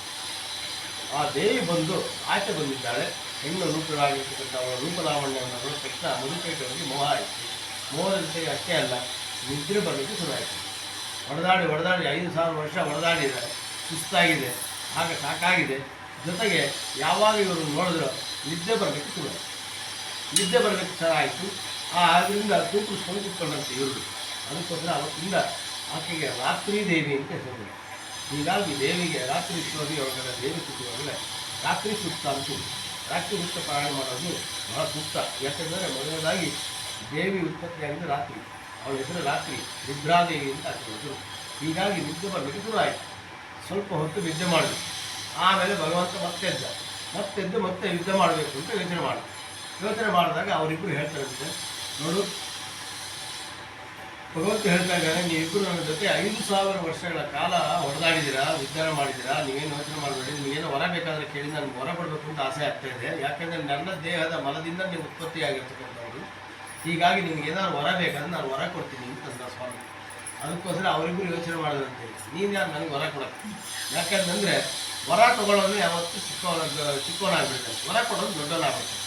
ಆ ದೇವಿ ಬಂದು ಆಚೆ ಬಂದಿದ್ದಾಳೆ. ಹೆಣ್ಣು ರೂಪರಾಗಿರ್ತಕ್ಕಂಥ ಅವಳ ರೂಪಲಾವಣ್ಯವನ್ನು ನೋಡಿದ ತಕ್ಷಣ ಮಧುಕೇಟವರಿಗೆ ಮೋಹ ಆಯಿತು. ಮೋಹದ ಜೊತೆಗೆ ಅಷ್ಟೇ ಅಲ್ಲ, ನಿದ್ರೆ ಬರಲಿಕ್ಕೆ ಶುರುವಾಯಿತು. ಹೊಡೆದಾಡಿ 5,000 ವರ್ಷ ಹೊಡೆದಾಡಿದ್ದಾರೆ, ಸುಸ್ತಾಗಿದೆ, ಆಗ ಸಾಕಾಗಿದೆ. ಜೊತೆಗೆ ಯಾವಾಗ ಇವರು ನೋಡಿದ್ರು ನಿದ್ದೆ ಬರಲಿಕ್ಕೆ ಶುರುವಾಯಿತು. ನಿದ್ದೆ ಬರಲಿಕ್ಕೆ ಶುರುವಾಯಿತು. ಅದರಿಂದ ಕೂತ್ಕೊಂಡು ಕೂತ್ಕೊಂಡಂತೆ ಇವರು. ಅದಕ್ಕೋಸ್ಕರ ಅವತ್ತಿಂದ ಆಕೆಗೆ ರಾತ್ರಿ ದೇವಿ ಅಂತ ಹೆಸರು. ಹೀಗಾಗಿ ದೇವಿಗೆ ರಾತ್ರಿ ಶ್ರೋಧಿ ಒಳಗಡೆ ದೇವಿ ಕೂತಿರುವಾಗಲೇ ರಾತ್ರಿ ಸೂಕ್ತ ಅಂತೀವಿ. ರಾತ್ರಿ ಸೂಕ್ತ ಪಾರಾಯಣ ಮಾಡೋದು ಬಹಳ ಸೂಕ್ತ. ಯಾಕೆಂದರೆ ಮೊದಲನೇದಾಗಿ ದೇವಿ ಉತ್ಪತ್ತಿಯಾಗಿದ್ದು ರಾತ್ರಿ. ಅವಳ ಹೆಸರು ರಾತ್ರಿ, ನಿದ್ರಾದೇವಿ ಅಂತ ಆಕೆ ಹೆಸರು. ಹೀಗಾಗಿ ನಿದ್ದೆ ಬರಲಿಕ್ಕೆ ಶುರು ಆಯಿತು. ಸ್ವಲ್ಪ ಹೊತ್ತು ನಿದ್ದೆ ಮಾಡಿದ್ರು. ಆಮೇಲೆ ಭಗವಂತ ಮತ್ತೆದ್ದು ಮತ್ತೆ ಯುದ್ಧ ಮಾಡಬೇಕು ಅಂತ ಯೋಚನೆ ಮಾಡಿದಾಗ ಅವರಿಬ್ಬರು ಹೇಳ್ತಾರೆ, ನೋಡು ಭಗವಂತ ಹೇಳ್ತಾ ಇದ್ದಾರೆ, ನೀವಿಬ್ಬರು ನನ್ನ ಜೊತೆ 5,000 ವರ್ಷಗಳ ಕಾಲ ಹೊಡೆದಾಡಿದ್ದೀರಾ, ಉದ್ಧಾರ ಮಾಡಿದ್ದೀರಾ, ನೀವೇನು ಯೋಚನೆ ಮಾಡಬೇಡಿ, ನೀವೇನು ಹೊರ ಬೇಕಾದರೆ ಕೇಳಿ ನನಗೆ ಹೊರ ಕೊಡಬೇಕು ಅಂತ ಆಸೆ ಆಗ್ತಾ ಇದೆ. ಯಾಕೆಂದರೆ ನನ್ನ ದೇಹದ ಮಲದಿಂದ ನೀವು ಉತ್ಪತ್ತಿಯಾಗಿರ್ತಕ್ಕಂಥವ್ರು. ಹೀಗಾಗಿ ನಿಮ್ಗೆ ಏನಾದ್ರು ಹೊರ ಬೇಕಾದ್ರೆ ನಾನು ಹೊರ ಕೊಡ್ತೀನಿ ಅಂತಂದ ಸ್ವಾಮಿ. ಅದಕ್ಕೋಸ್ಕರ ಅವರಿಬ್ಬರು ಯೋಚನೆ ಮಾಡೋದಂತೇಳಿ, ನೀನು ಯಾರು ನನಗೆ ಹೊರ ಕೊಡೋಕ್ಕೆ? ಯಾಕಂತಂದರೆ ಹೊರ ತೊಗೊಳ್ಳೋದು ಯಾವತ್ತೂ ಚಿಕ್ಕವನಾಗ್ಬಿಡ್ತಾನೆ, ಹೊರ ಕೊಡೋದು ದೊಡ್ಡವನಾಗ್ಬಿಡ್ತಾನೆ.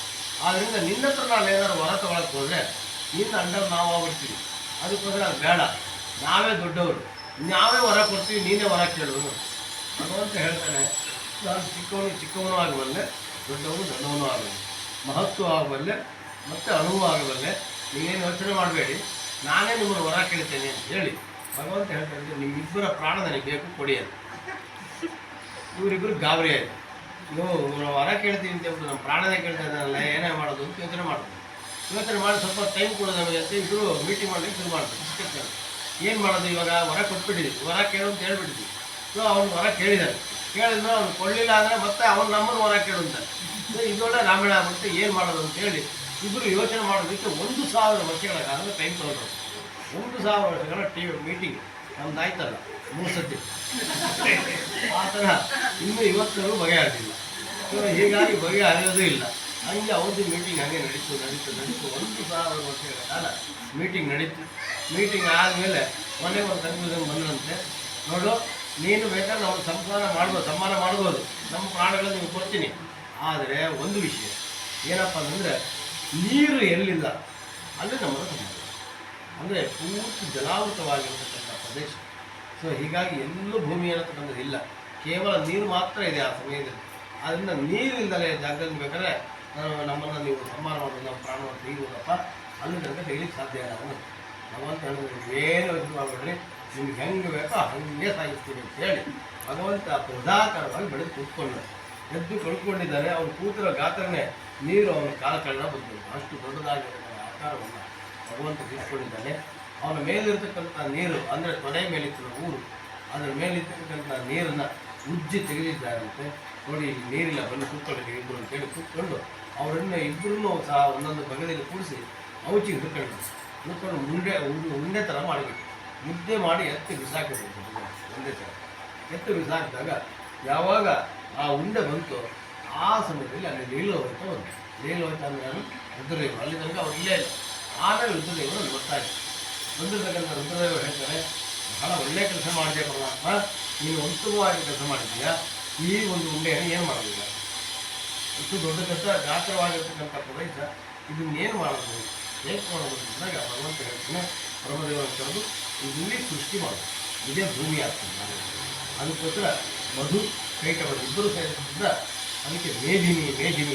ಆದ್ದರಿಂದ ನಿನ್ನ ಹತ್ರ ನಾನು ಏನಾದ್ರು ಹೊರ ತೊಗೊಳಕ್ಕೆ ಹೋದರೆ ನಿನ್ನ ಅಂಡರ್ ನಾವು ಆಗ್ಬಿಡ್ತೀವಿ. ಅದಕ್ಕೋಸ್ಕರ ಅದು ಬೇಡ, ನಾವೇ ದೊಡ್ಡವರು, ನಾವೇ ಹೊರ ಕೊಡ್ತೀವಿ, ನೀನೇ ಹೊರ ಕೇಳೋದು ಭಗವಂತ ಹೇಳ್ತಾನೆ. ನಾನು ಚಿಕ್ಕವನು ಆಗಬಲ್ಲೆ, ದೊಡ್ಡವನು ಆಗಬಲ್ಲೆ, ಮಹತ್ವ ಆಗಬಲ್ಲೆ, ಮತ್ತು ಅಣುವು ಆಗಬಲ್ಲೆ. ನೀವೇನು ಯೋಚನೆ ಮಾಡಬೇಡಿ, ನಾನೇ ನಿಮ್ಮನ್ನು ಹೊರ ಕೇಳ್ತೇನೆ ಅಂತ ಹೇಳಿ ಭಗವಂತ ಹೇಳ್ತಾನೆ, ನಿಮ್ಮಿಬ್ಬರ ಪ್ರಾಣ ನನಗೆ ಬೇಕು, ಕೊಡಿ ಅಂತ. ಇವರಿಬ್ಬರು ಗಾಬರಿ ಆಯಿತು. ನೀವು ಹೊರ ಕೇಳ್ತೀನಿ ಅಂತ ಹೇಳ್ಬಿಟ್ಟು ನಮ್ಮ ಪ್ರಾಣನೇ ಕೇಳ್ತಾ ಇದ್ದಾನಲ್ಲ, ಏನೇ ಮಾಡೋದು ಅಂತ ಯೋಚನೆ ಮಾಡಿ ಸ್ವಲ್ಪ ಟೈಮ್ ಕೊಡೋದು ನಮಗೆ ಅಂತ ಇಬ್ಬರು ಮೀಟಿಂಗ್ ಮಾಡಲಿಕ್ಕೆ ಶುರು ಮಾಡ್ತಾರೆ. ಡಿಸ್ಕಸ್ ಏನು ಮಾಡೋದು, ಇವಾಗ ಹೊರ ಕೊಟ್ಬಿಟ್ಟಿದ್ವಿ, ಹೊರ ಕೇಳು ಅಂತ ಹೇಳ್ಬಿಟ್ಟಿದ್ವಿ. ಸೊ ಅವ್ನು ಹೊರ ಕೇಳಿದ್ದಾರೆ, ಕೇಳಿದ್ರು ಅವ್ನು ಕೊಡಲಿಲ್ಲ ಅಂದರೆ ಮತ್ತೆ ಅವ್ನು ನಮ್ಮನ್ನು ಹೊರ ಕೇಳು ಅಂತಾರೆ. ಇದೊಳ್ಳೆ ರಾಮಾಯಣ ಆಗ್ಬಿಡುತ್ತೆ, ಏನು ಮಾಡೋದು ಅಂತ ಹೇಳಿ ಇಬ್ಬರು ಯೋಚನೆ ಮಾಡೋದಕ್ಕೆ 1,000 ವರ್ಷಗಳ ಕಾಲ ಟೈಮ್ ತೊಗೊಂಡ್ರು. 1,000 ವರ್ಷಗಳ ಮೀಟಿಂಗ್ ನಮ್ದು ಆಯ್ತಲ್ಲ 3 ಸತಿ. ಆ ಥರ ಇನ್ನೂ ಇವತ್ತರೂ ಬಗೆಹರಿದಿಲ್ಲ. ಸೊ ಹೀಗಾಗಿ ಬಗೆಹರಿಯೋದು ಇಲ್ಲ. ಹಂಗೆ ಅವ್ರದ್ದು ಮೀಟಿಂಗ್ ಹಾಗೆ ನಡೀತು 1,000 ವರ್ಷಗಳ ಕಾಲ ಮೀಟಿಂಗ್ ನಡೀತು. ಮೀಟಿಂಗ್ ಆದಮೇಲೆ ಮೊನ್ನೆ ಒಂದು ಕನ್ಕ್ಲೂಷನ್ ಬಂದ್ರಂತೆ, ನೋಡು ನೀನು ಬೇಕಾದ್ರೆ ನಾವು ಸಮ್ಮಾನ ಮಾಡ್ಬೋದು, ನಮ್ಮ ಪ್ರಾಣಗಳನ್ನು ನೀವು ಕೊಡ್ತೀನಿ. ಆದರೆ ಒಂದು ವಿಷಯ ಏನಪ್ಪ ಅಂತಂದರೆ, ನೀರು ಎಲ್ಲಿಲ್ಲ ಅಲ್ಲಿ ನಮ್ಮನ್ನು ಸಮಾನ, ಅಂದರೆ ಪೂರ್ತಿ ಜಲಾವೃತವಾಗಿರ್ತಕ್ಕಂಥ ಪ್ರದೇಶ. ಸೊ ಹೀಗಾಗಿ ಎಲ್ಲೂ ಭೂಮಿ ಅನ್ನತಕ್ಕಂಥದ್ದು ಇಲ್ಲ, ಕೇವಲ ನೀರು ಮಾತ್ರ ಇದೆ ಆ ಸಮಯದಲ್ಲಿ. ಆದ್ದರಿಂದ ನೀರಿಲ್ಲದೆ ಜಾಗದಲ್ಲಿ ಬೇಕಾದ್ರೆ ನಮ್ಮನ್ನು ನೀವು ಸಮ್ಮಾನ ಮಾಡೋದು, ನಮ್ಮ ಪ್ರಾಣವನ್ನು ತೆಗೆಯುವುದಪ್ಪ, ಅಲ್ಲಿ ತನಕ ತೆಗಿಲಿಕ್ಕೆ ಸಾಧ್ಯ ಇಲ್ಲ. ಅವನು ಭಗವಂತ ಹೇಳಿದ್ರೆ ಏನು ಯೋಚನೆ ಮಾಡಬೇಡ್ರಿ, ನಿಮ್ಗೆ ಹೆಂಗೆ ಬೇಕೋ ಹಂಗೆ ಸಾಗಿಸ್ತೀನಿ ಅಂತ ಹೇಳಿ ಭಗವಂತ ಪ್ರಧಾಕರವಾಗಿ ಬೆಳೆದು ಕೂತ್ಕೊಂಡ್ರು. ಎದ್ದು ಕಳ್ಕೊಂಡಿದ್ದಾನೆ. ಅವನು ಕೂತಿರೋ ಗಾತ್ರನೇ ನೀರು ಅವನ ಕಾಲ ಕೆಳಗೆ ಬಂದಿದೆ. ಅಷ್ಟು ದೊಡ್ಡದಾಗಿರ್ತಕ್ಕಂಥ ಆಕಾರವನ್ನು ಭಗವಂತ తీసుಕೊಂಡಿದ್ದಾನೆ. ಅವನ ಮೇಲಿರ್ತಕ್ಕಂಥ ನೀರು ಅಂದರೆ ತೊಡೆ ಮೇಲಿತ್ತು ಊರು, ಅದರ ಮೇಲಿರ್ತಕ್ಕಂಥ ನೀರನ್ನು ಉಜ್ಜಿ ತೆಗೆದಿದ್ದಾರಂತೆ. ನೋಡಿ ಇಲ್ಲಿ ನೀರಿಲ್ಲ, ಬಂದು ಕೂತ್ಕೊಂಡಿದ್ದೀವಿ ಇಬ್ಬರು ಅಂತೇಳಿ ಕೂತ್ಕೊಂಡು ಅವರನ್ನು ಇಬ್ಬರನ್ನೂ ಸಹ ಒಂದೊಂದು ಬಗೆಯಲ್ಲಿ ಕೂಡಿಸಿ ಔಚಿಗೆ ಹುಡ್ಕೊಂಡು ಉಂಡೆ ಥರ ಮಾಡಬೇಕು. ಮುದ್ದೆ ಮಾಡಿ ಎತ್ತಿ ಬಿಸಾಕಬೇಕು. ಒಂದೇ ಥರ ಎತ್ತು ಬಿಸಾಕಿದಾಗ ಯಾವಾಗ ಆ ಉಂಡೆ ಬಂತು ಆ ಸಮಯದಲ್ಲಿ ಅಲ್ಲಿ ಲೀಲೋಹಿತ ಬಂತು. ಲೀಲೋಹಿತ ಅಂದರೆ ನಾನು ರುದ್ರದೇವರು, ಅಲ್ಲಿ ತನಕ ಅವ್ರು ಇಲ್ಲೇ ಇಲ್ಲ. ಆಮೇಲೆ ರುದ್ರದೇವರು ಅಲ್ಲಿ ಗೊತ್ತಾಯಿತು. ಬಂದಿರ್ತಕ್ಕಂಥ ರುದ್ರದೇವರು ಹೇಳ್ತಾರೆ, ಬಹಳ ಒಳ್ಳೆಯ ಕೆಲಸ ಮಾಡಿದೆ ಪರಮಾತ್ಮ, ನೀನು ಉತ್ತಮವಾಗಿ ಕೆಲಸ ಮಾಡಿದ್ದೀಯಾ. ಈ ಒಂದು ಉಂಡೆಯನ್ನು ಏನು ಮಾಡೋದಿಲ್ಲ, ಇಷ್ಟು ದೊಡ್ಡ ಗಾತ್ರವಾಗಿರ್ತಕ್ಕಂಥ ಪ್ರದೇಶ, ಇದನ್ನೇನು ಮಾಡೋದು, ಹೇಗೆ ಮಾಡೋದು ಅಂದಾಗ ಭಗವಂತ ಹೇಳ್ತಾನೆ, ಬ್ರಹ್ಮದೇವರ ಕರೆದು ಇಲ್ಲಿ ಸೃಷ್ಟಿ ಮಾಡೋದು, ಇದೇ ಭೂಮಿ ಆಗ್ತದೆ. ಅದಕ್ಕೋಸ್ಕರ ಮಧು ಕೈಟವರು ಇಬ್ಬರು ಸೇರಿಸಿದ್ದ ಅದಕ್ಕೆ ಮೇದಿನಿ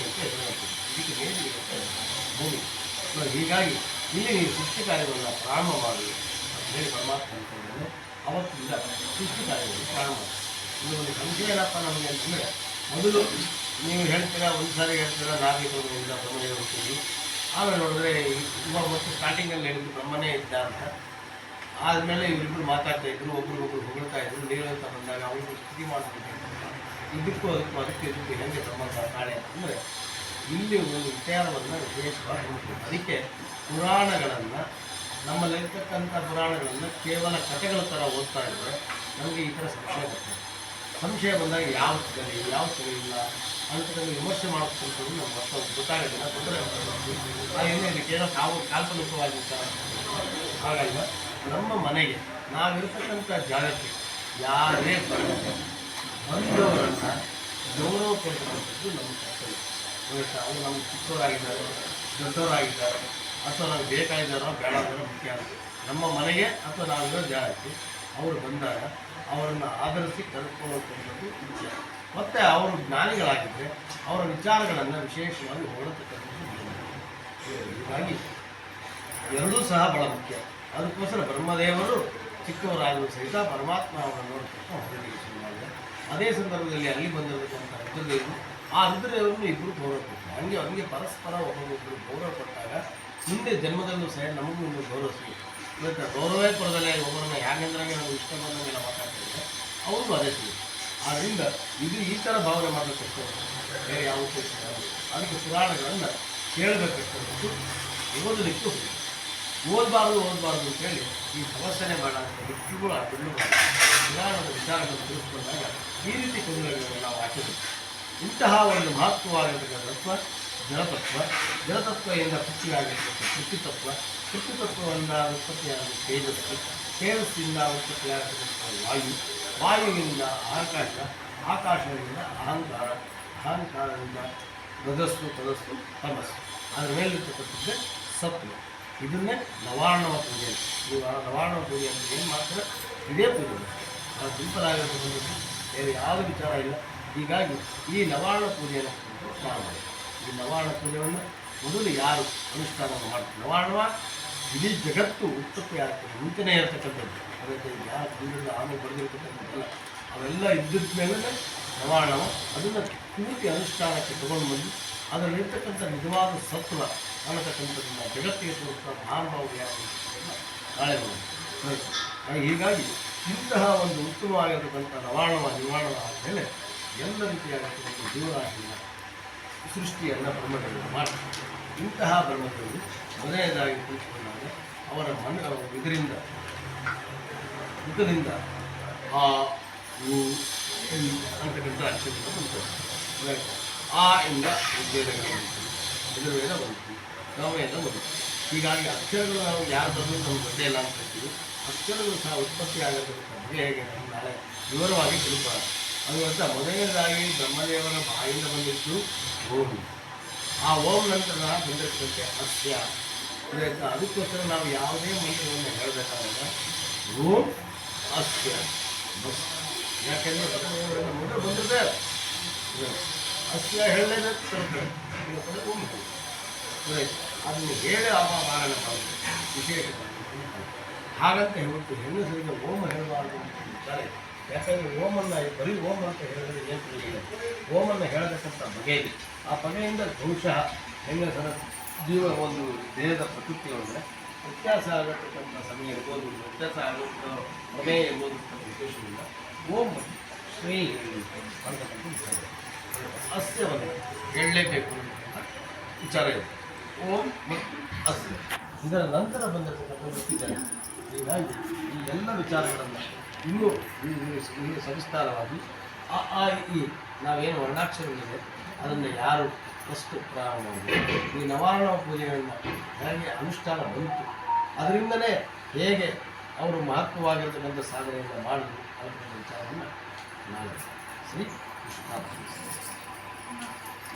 ಅಂತ ಹೆಸರು ಮಾಡ್ತೀವಿ. ಇದಕ್ಕೆ ಮೇದಿನಿ ಅಂತ ಭೂಮಿ. ಹೀಗಾಗಿ ಇಲ್ಲಿ ನೀವು ಸೃಷ್ಟಿ ಕಾರ್ಯವನ್ನು ಪ್ರಾರಂಭ ಮಾಡಿ ಅಂತ ಹೇಳಿ ಪರಮಾತ್ಮ ಅಂತಂದರೆ ಅವತ್ತಿಂದ ಸೃಷ್ಟಿ ಕಾರ್ಯವನ್ನು ಪ್ರಾರಂಭ ಮಾಡಿ. ಇದು ಒಂದು ಸಂಶಯ ಏನಪ್ಪ ನಮಗೆ ಅಂತಂದರೆ, ಮೊದಲು ನೀವು ಹೇಳ್ತೀರಾ, ಒಂದು ಸಾರಿ ಹೇಳ್ತೀರಾ ನಾಗರಿಕರಿಂದ ಬ್ರಹ್ಮನೇ ಹೋಗ್ತೀವಿ, ಆಮೇಲೆ ನೋಡಿದ್ರೆ ಇವಾಗ ಮತ್ತೆ ಸ್ಟಾರ್ಟಿಂಗಲ್ಲಿ ಹೇಳಿದ್ರು ಬ್ರಹ್ಮನೇ ಇದ್ದ ಅಂತ. ಆದಮೇಲೆ ಇವರಿಬ್ಬರು ಮಾತಾಡ್ತಾ ಇದ್ರು, ಒಬ್ರಿಗೊಬ್ರು ಹೊಗಳ್ತಾ ಇದ್ರು. ನೀರು ಅಂತ ಬಂದಾಗ ಅವ್ರಿಗೂ ಸ್ಥಿತಿ ಮಾಡ್ತಿದ್ದೆ. ಇದಕ್ಕೂ ಅದಕ್ಕೆ ಇದಕ್ಕೆ ಹೇಗೆ ಸಂಬಂಧ ನಾಳೆ ಅಂತಂದರೆ, ಇಲ್ಲಿ ಒಂದು ವಿಚಾರವನ್ನು ವಿಶೇಷವಾಗಿ ನೋಡ್ತೀವಿ. ಅದಕ್ಕೆ ಪುರಾಣಗಳನ್ನು, ನಮ್ಮಲ್ಲಿರ್ತಕ್ಕಂಥ ಪುರಾಣಗಳನ್ನು ಕೇವಲ ಕಥೆಗಳ ಥರ ಓದ್ತಾ ಇದ್ದರೆ ನಮಗೆ ಈ ಥರ ಸಂಶಯ ಬರ್ತದೆ. ಸಂಶಯ ಬಂದಾಗ ಯಾವ ಸರಿ ಯಾವ ಸರಿ ಇಲ್ಲ ಅಂತಕ್ಕಂಥ ವಿಮರ್ಶೆ ಮಾಡ್ತಕ್ಕಂಥದ್ದು ನಮ್ಮ ಮತ್ತೊಂದು ಗೊತ್ತಾಗೋದಿಲ್ಲ, ತೊಂದರೆ ಏನೇ ಇಲ್ಲಿ ಕೇವಲ ನಾವು ಕಾಲ್ಪನಿಕವಾಗಿ ವಿಚಾರ. ಹಾಗಲ್ಲ, ನಮ್ಮ ಮನೆಗೆ ನಾವಿರ್ತಕ್ಕಂಥ ಜಾಗಕ್ಕೆ ಯಾರೇ ಬಂದವರನ್ನು ಗೌರವ ಕೊಡ್ತಕ್ಕಂಥದ್ದು ನಮ್ಮ ಕರ್ತವ್ಯ. ಅವರು ನಮ್ಗೆ ಚಿಕ್ಕವರಾಗಿದ್ದಾರೆ, ದೊಡ್ಡವರಾಗಿದ್ದಾರೆ, ಅಥವಾ ನಮ್ಗೆ ಬೇಕಾಗಿದ್ದಾರೋ ಬೇಡಾದಾರೋ ಮುಖ್ಯ ಅಲ್ಲ. ನಮ್ಮ ಮನೆಗೆ ಅಥವಾ ನಾವಿರೋ ಜಾಗಕ್ಕೆ ಅವರು ಬಂದಾಗ ಅವರನ್ನು ಆಧರಿಸಿ ಕರೆದುಕೊಳ್ಳುವಂಥದ್ದು ಮುಖ್ಯ. ಮತ್ತು ಅವರು ಜ್ಞಾನಿಗಳಾಗಿದ್ದರೆ ಅವರ ವಿಚಾರಗಳನ್ನು ವಿಶೇಷವಾಗಿ ಹೊರತಕ್ಕಂಥದ್ದು. ಹೀಗಾಗಿ ಎರಡೂ ಸಹ ಬಹಳ ಮುಖ್ಯ. ಅದಕ್ಕೋಸ್ಕರ ಬ್ರಹ್ಮದೇವರು ಚಿಕ್ಕವರಾದರೂ ಸಹಿತ ಪರಮಾತ್ಮ ಅವರನ್ನು ನೋಡ್ತಕ್ಕ ಹೊರಟಿಗೆ ಶುರುವಾಗಿದೆ. ಅದೇ ಸಂದರ್ಭದಲ್ಲಿ ಅಲ್ಲಿ ಬಂದಿರತಕ್ಕಂಥ ರುದ್ರದೇವರು, ಆ ರುದ್ರದೇವರನ್ನು ಇಬ್ಬರು ಗೌರವ ಕೊಡ್ತಾರೆ. ಹಂಗೆ ಪರಸ್ಪರ ಒಬ್ಬೊಬ್ಬರು ಗೌರವ ಕೊಟ್ಟಾಗ ಮುಂದೆ ಜನ್ಮದಲ್ಲೂ ಸಹ ನಮಗೂ ಒಂದು ಗೌರವ ಸಿಗುತ್ತೆ. ಇವತ್ತು ಗೌರವೇ ಕೊಡದಲ್ಲೇ ಒಬ್ಬರನ್ನ ಹೇಗೆಂದ್ರೆ ನಾವು ಇಷ್ಟ ಬಂದಂಗೆಲ್ಲ ಮಾತಾಡ್ತಿದ್ದೆ, ಅವ್ರಿಗೂ ಅದೇ ಸಿಗುತ್ತೆ. ಆದ್ದರಿಂದ ಇದು ಈ ಥರ ಭಾವನೆ ಮಾಡಬೇಕಷ್ಟು ಬೇರೆ ಯಾವ ಉದ್ದೇಶ. ಅದಕ್ಕೆ ಪುರಾಣಗಳನ್ನು ಕೇಳಬೇಕಷ್ಟು ಓದಲಿಕ್ಕೂ ಓದಬಾರ್ದು ಅಂತೇಳಿ ಈ ಸಮಸ್ಯೆನೇ ಬೇಡ ಅಂತ ವ್ಯಕ್ತಿಗಳು ಪುರಾಣದ ವಿಚಾರಗಳನ್ನು ತಿಳಿಸ್ಕೊಂಡಾಗ ಈ ರೀತಿ ತೊಂದರೆಗಳನ್ನು ನಾವು ಹಾಕಿದ್ವಿ. ಇಂತಹ ಒಂದು ಮಹತ್ವವಾಗಿರ್ತಕ್ಕಂಥ ಜಲತತ್ವ ಇಂದ ಸೃಷ್ಟಿಯಾಗಿರ್ತಕ್ಕಂಥ ಪೃಥ್ವಿತತ್ವದಿಂದ ಉತ್ಪತ್ತಿಯಾದ ತೇಜಸ್ಸಿಂದ ಉತ್ಪತ್ತಿಯಾಗಿರ್ತಕ್ಕಂಥ ವಾಯುವಿಂದ ಆಕಾಶದಿಂದ ಅಹಂಕಾರದಿಂದ ತದಸ್ಸು ತಮಸ್ಸು, ಅದರ ಮೇಲಿರ್ತಕ್ಕಂಥದ್ದೇ ಸತ್ವ. ಇದನ್ನೇ ನವಾರ್ಣವ ಪೂಜೆ. ಈ ನವಾರ್ಣವ ಪೂಜೆ ಅಂತ ಏನು ಮಾಡ್ತಾರೆ, ಇದೇ ಪೂಜೆ. ಅದು ಸಿಂಪಲ್ ಆಗಿರ್ತಕ್ಕಂಥದ್ದು, ಬೇರೆ ಯಾವುದೇ ವಿಚಾರ ಇಲ್ಲ. ಹೀಗಾಗಿ ಈ ನವಾರ್ಣ ಪೂಜೆಯನ್ನು ಪ್ರಾರಂಭ ಮಾಡಿ. ಈ ನವಾರ್ಣ ಪೂಜೆಯನ್ನು ಮೊದಲು ಯಾರು ಅನುಷ್ಠಾನವನ್ನು ಮಾಡ್ತಾರೆ, ನವಾರ್ಣವ ಇಡೀ ಜಗತ್ತು ಉತ್ಪತ್ತಿ ಆಗ್ತದೆ ಮುಂಚೆನೇ ಇರತಕ್ಕಂಥದ್ದು. ಅದಕ್ಕೆ ಯಾರು ಬಂದಿರಲ್ಲ, ಆಮೇಲೆ ಬರೆದಿರ್ತಕ್ಕಂಥದ್ದಲ್ಲ, ಅವೆಲ್ಲ ಇದ್ದಿದ್ದ ಮೇಲೆ ನವಾರ್ಣವ ಅದನ್ನು ಪೂರ್ತಿ ಅನುಷ್ಠಾನಕ್ಕೆ ತಗೊಂಡು ಬಂದು ಅದರಲ್ಲಿರ್ತಕ್ಕಂಥ ನಿಜವಾದ ಸತ್ವ ಅನ್ನತಕ್ಕಂಥದ್ದನ್ನು ಜಗತ್ತಿಗೆ ತೋರಿಸ್ತಾ ಮಹಾನುಭಾವರು ಯಾರು ನಾಳೆ ನೋಡಿ. ಹೀಗಾಗಿ ಇಂತಹ ಒಂದು ಉತ್ತಮವಾಗಿರತಕ್ಕಂಥ ನಿವಾರಣವ ಆದಮೇಲೆ ಎಲ್ಲ ರೀತಿಯಾಗಿರ್ತಕ್ಕಂಥ ಜೀವರಾಶಿಯ ಸೃಷ್ಟಿಯನ್ನು ಬ್ರಹ್ಮದೇವರು ಮಾಡ್ತಾರೆ. ಇಂತಹ ಬ್ರಹ್ಮದೇವರು ಮೊದಲನೇದಾಗಿ ತಿಳಿಸಿಕೊಂಡಾಗ ಅವರ ಇದರಿಂದ ಮುಖದಿಂದ ಆ ಅಂತಕ್ಕಂಥ ಅಕ್ಷರಗಳು ಬಂತು. ಆ ಇಂದ ಉದ್ವೇಗಗಳು ಬಂತು, ಎದುರುವೇದ ಬಂತು, ಗಮವೇದ ಬಂತು. ಹೀಗಾಗಿ ಅಕ್ಷರಗಳು ನಾವು ಯಾರು ಬಂದು ನಮ್ಗೆ ಗೊತ್ತೇ ಇಲ್ಲ ಅಂತ ಹೇಳ್ತೀವಿ. ಅಕ್ಷರಗಳು ಸಹ ಉತ್ಪತ್ತಿ ಆಗತಕ್ಕಂಥ ಬಗೆ ಹೇಗೆ ನಾವು ನಾಳೆ ವಿವರವಾಗಿ ತಿಳ್ಕೊಳ್ಳೋಣ. ಅದು ಮೊದಲನೇದಾಗಿ ಬ್ರಹ್ಮದೇವರ ಬಾಯಿಂದ ಬಂದಿದ್ದು ಓಂ. ಆ ಓಂ ನಂತರ ಬಂದಿರ್ತಕ್ಕಂತೆ ಅಸ್ಯ. ಅದಕ್ಕೋಸ್ಕರ ನಾವು ಯಾವುದೇ ಮಂತ್ರವನ್ನು ಹೇಳಬೇಕಾದಾಗ ಓಂ ಅಸ್ಯ ಬಸ್. ಯಾಕೆಂದರೆ ಬ್ರಹ್ಮದೇವರಿಂದ ಮೊದಲು ಬಂದಿದೆ ಅಸ್ಯ ಹೇಳಲೇಬೇಕು, ತರಬೇಕು ಓಂ ಹೇಳಿ ಅದನ್ನು ಹೇಳಿ ಕಾರಣ ವಿಶೇಷವಾಗಿ ಹಾಗಂತ ಹೇಳ್ಬಿಟ್ಟು ಹೆಂಗಸರಿಗೆ ಓಂ ಹೇಳಬಾರ್ದು ಅಂತ ವಿಚಾರ. ಯಾಕಂದರೆ ಓಮನ್ನು ಬರೀ ಓಂ ಅಂತ ಹೇಳಿದ್ರೆ ಏನು ತಿಳಿಯಿಲ್ಲ. ಓಮನ್ನು ಹೇಳತಕ್ಕಂಥ ಬಗೆ ಇದೆ. ಆ ಬಗೆಯಿಂದ ಬಹುಶಃ ಹೆಂಗಸರ ಒಂದು ದೇಹದ ಪ್ರಕೃತಿ ಒಳಗಡೆ ವ್ಯತ್ಯಾಸ ಆಗತಕ್ಕಂಥ ಸಮಯ ಇರ್ಬೋದು, ವ್ಯತ್ಯಾಸ ಆಗೋದು ಬಗೆ ಇರ್ಬೋದು ಅಂತ ಉದ್ದೇಶದಿಂದ ಓಂ ಶ್ರೀ ಅಂತಕ್ಕಂಥ ವಿಚಾರ ಅಸ್ಯವನ್ನು ಹೇಳಲೇಬೇಕು ಅಂತ ವಿಚಾರ ಇದೆ. ಓಂ ಮತ್ತು ಅಸ್ಯ ಇದರ ನಂತರ ಬಂದಿರತಕ್ಕಂಥ ವ್ಯಕ್ತಿದ್ದಾರೆ. ಹೀಗಾಗಿ ಈ ಎಲ್ಲ ವಿಚಾರಗಳನ್ನು ಇನ್ನೂ ಸವಿಸ್ತಾರವಾಗಿ ಈ ನಾವೇನು ವರ್ಣಾಕ್ಷರಗಳಿದೆ ಅದನ್ನು ಯಾರು ಫಸ್ಟು ಪ್ರಾರಂಭ ಮಾಡಿದ್ರು, ಈ ನವಾರ್ಣ ಪೂಜೆಗಳನ್ನು ಹೇಗೆ ಅನುಷ್ಠಾನ ಬಂತು, ಅದರಿಂದಲೇ ಹೇಗೆ ಅವರು ಮಹತ್ವವಾಗಿರ್ತಕ್ಕಂಥ ಸಾಧನೆಯನ್ನು ಮಾಡಿದ್ರು ಅನ್ನೋ ವಿಚಾರವನ್ನು ನಾಳೆ ಶ್ರೀ ಕೃಷ್ಣ